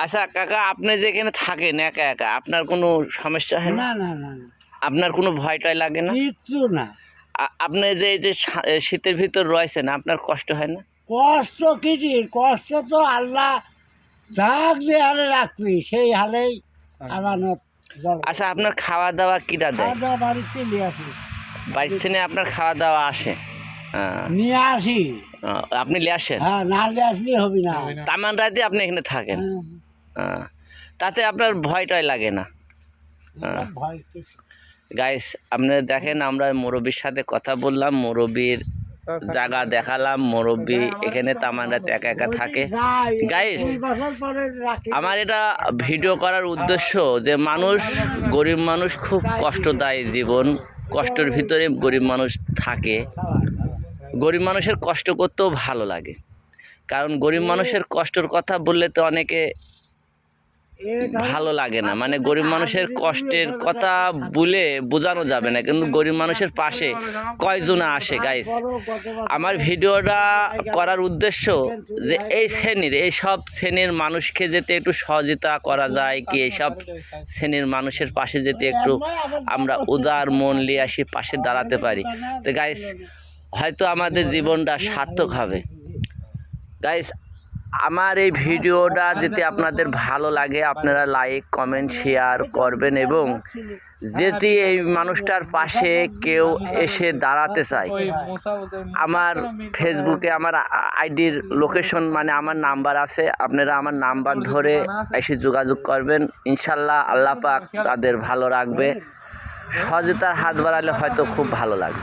আচ্ছা কাকা, আপনি যেখানে থাকেন একা একা, আপনার কোনো সমস্যা হয় না? না না না, আপনার কোনো ভয় টয় লাগে না? কিচ্ছু না। আপনি যে এই যে শীতের ভিতর রয়েছেন, আপনার কষ্ট হয় না? কষ্ট কিটির কষ্ট তো আল্লাহ যাক যে হালে রাখবি সেই হালেই আমানত। আচ্ছা, আপনার খাওয়া দাওয়া কিটা দেয়? খাওয়া দাওয়া বাড়িতে নিয়ে আসি, বাড়ি থেকে আপনার খাওয়া দাওয়া আসে? নিয়ে আসি। আপনি নিয়ে আসেন? হ্যাঁ, না নিয়ে আসলে হবে না। তামান রাতে আপনি এখানে থাকেন? তাতে আপনার ভয় টয় লাগে না? ভয় কিছু। গাইস, আপনারা দেখেন, আমরা মুরব্বীর সাথে কথা বললাম, মুরব্বীর জায়গা দেখালাম। মুরব্বী এখানে তামান রাতে একা একা থাকে। গাইস, আমার এটা ভিডিও করার উদ্দেশ্য যে মানুষ, গরিব মানুষ খুব কষ্টদায়ী জীবন, কষ্টের ভিতরে গরিব মানুষ থাকে। গরিব মানুষের কষ্ট করতেও ভালো লাগে, কারণ গরিব মানুষের কষ্টের কথা বললে তো অনেকে ভালো লাগে না। মানে গরিব মানুষের কষ্টের কথা বলে বোঝানো যাবে না, কিন্তু গরিব মানুষের পাশে কয়জনা আসে। গাইস, আমার ভিডিওটা করার উদ্দেশ্য যে এই সব শ্রেণীর মানুষকে যেতে একটু সহযোগিতা করা যায় কি, এইসব শ্রেণীর মানুষের পাশে যেতে একটু আমরা উদার মন নিয়ে আসি, পাশে দাঁড়াতে পারি। তো গাইস, হয়তো আমাদের জীবনটা সার্থক হবে। গাইস, আমার এই ভিডিওটা যদি আপনাদের ভালো লাগে, আপনারা লাইক কমেন্ট শেয়ার করবেন, এবং যদি এই মানুষটার পাশে কেউ এসে দাঁড়াতে চায়, আমার ফেসবুকে আমার আইডির লোকেশন, মানে আমার নাম্বার আছে, আপনারা আমার নাম্বার ধরে এসে যোগাযোগ করবেন। ইনশাল্লাহ আল্লাহ পাক তাদের ভালো রাখবে। সহযোগিতার হাত বাড়ালে হয়তো খুব ভালো লাগবে।